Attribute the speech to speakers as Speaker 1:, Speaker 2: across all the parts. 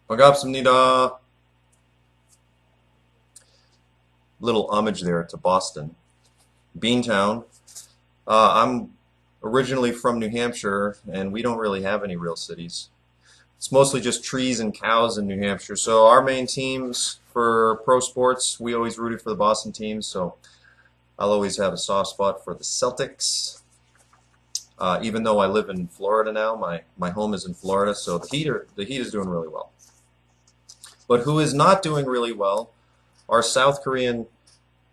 Speaker 1: 반갑습니다. Little homage there to Boston. Beantown. I'm originally from New Hampshire, and we don't really have any real cities. It's mostly just trees and cows in New Hampshire. So our main teams for pro sports, we always rooted for the Boston teams, so I'll always have a soft spot for the Celtics. Even though I live in Florida now, my home is in Florida, so the Heat is doing really well. But who is not doing really well are South Korean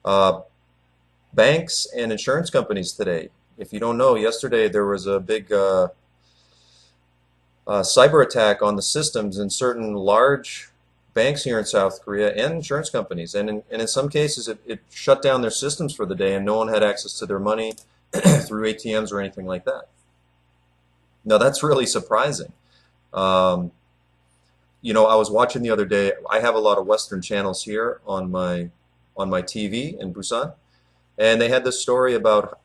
Speaker 1: uh, banks and insurance companies today. If you don't know, yesterday there was a big cyber attack on the systems in certain large banks here in South Korea and insurance companies. And in some cases, it shut down their systems for the day, and no one had access to their money through ATMs or anything like that. Now, that's really surprising. Um, I was watching the other day. I have a lot of Western channels here on my TV in Busan, and they had this story about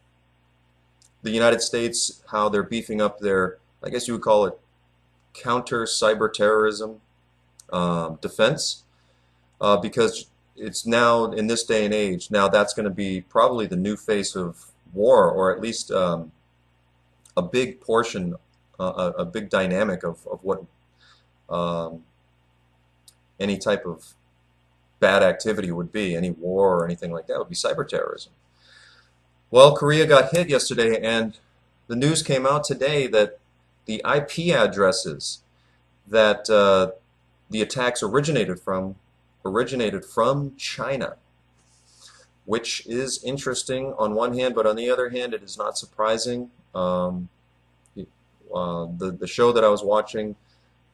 Speaker 1: the United States, how they're beefing up their, I guess you would call it, counter cyber terrorism defense, because it's now in this day and age. Now that's going to be probably the new face of war, or at least a big portion, a big dynamic of what um, any type of bad activity would be, any war or anything like that would be cyber terrorism. Well, Korea got hit yesterday, and the news came out today that the IP addresses that the attacks originated from China, which is interesting on one hand, but on the other hand, it is not surprising. The show that I was watching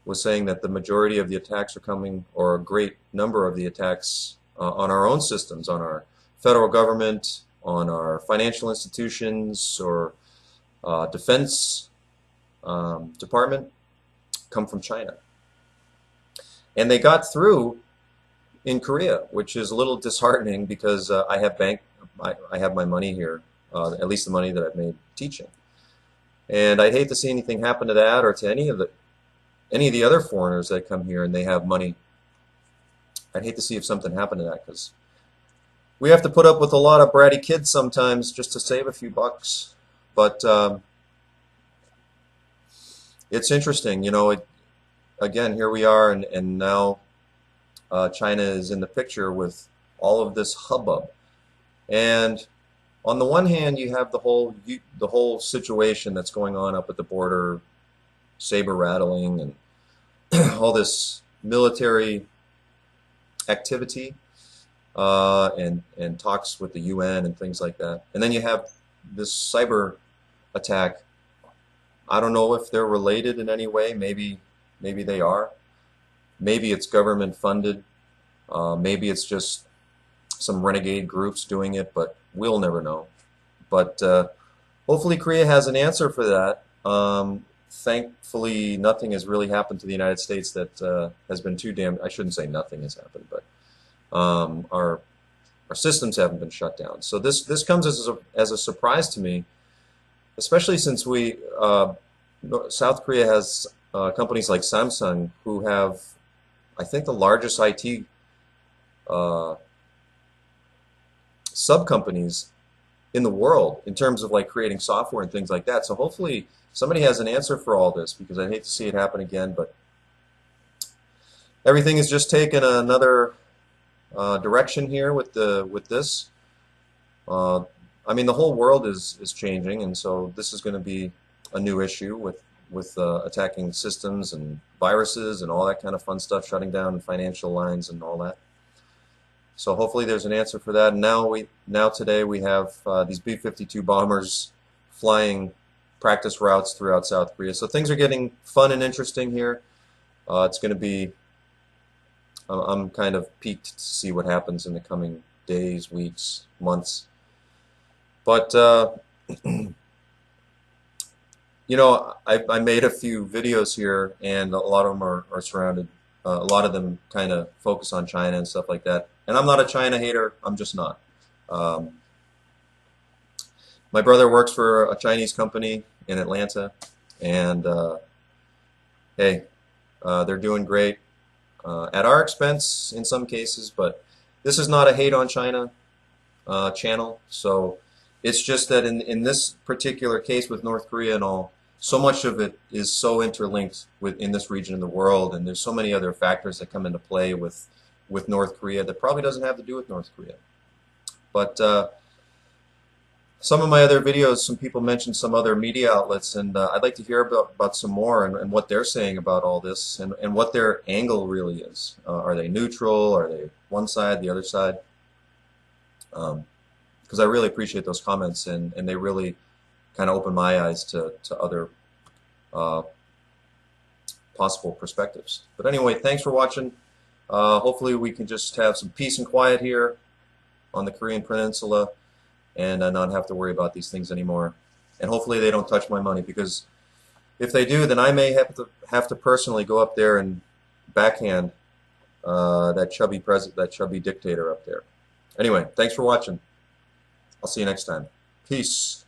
Speaker 1: was saying that the majority of the attacks are coming, or a great number of the attacks, on our own systems, on our federal government, on our financial institutions, or defense department, come from China. And they got through in Korea, which is a little disheartening because I have my money here, at least the money that I've made teaching. And I'd hate to see anything happen to that, or to any of the other foreigners that come here and they have money. I'd hate to see if something happened to that, because we have to put up with a lot of bratty kids sometimes just to save a few bucks. But it's interesting, again, here we are, and now China is in the picture with all of this hubbub. And on the one hand, you have the whole situation that's going on up at the border, saber rattling, and all this military activity, and talks with the UN and things like that. And then you have this cyber attack. I don't know if they're related in any way. Maybe they are. Maybe it's government funded. Maybe it's just some renegade groups doing it, but we'll never know. But hopefully Korea has an answer for that. Thankfully, nothing has really happened to the United States that has been too damn. I shouldn't say nothing has happened, but our systems haven't been shut down. So this comes as a surprise to me, especially since South Korea has companies like Samsung, who have, I think, the largest IT uh, sub companies in the world in terms of like creating software and things like that. So hopefully somebody has an answer for all this, because I'd hate to see it happen again. But everything has just taken another direction here with this. Uh, I mean, the whole world is changing, and so this is going to be a new issue with attacking systems and viruses and all that kind of fun stuff, shutting down financial lines and all that. So hopefully there's an answer for that. And now today we have these B-52 bombers flying practice routes throughout South Korea. So things are getting fun and interesting here. It's going to be. I'm kind of piqued to see what happens in the coming days, weeks, months. But I made a few videos here, and a lot of them are surrounded. A lot of them kind of focus on China and stuff like that. And I'm not a China hater. I'm just not. Um, my brother works for a Chinese company in Atlanta, and hey, they're doing great. at our expense in some cases, but this is not a hate on China channel. So it's just that in this particular case with North Korea and all, so much of it is so interlinked in this region of the world, and there's so many other factors that come into play with North Korea that probably doesn't have to do with North Korea. But some of my other videos, some people mentioned some other media outlets, and I'd like to hear about some more and what they're saying about all this and what their angle really is. Are they neutral? Are they one side, the other side? Because I really appreciate those comments, and they really kind of open my eyes to other possible perspectives. But anyway, thanks for watching. Hopefully we can just have some peace and quiet here on the Korean Peninsula and not have to worry about these things anymore. And hopefully they don't touch my money, because if they do, then I may have to personally go up there and backhand that chubby dictator up there. Anyway, thanks for watching. I'll see you next time. Peace.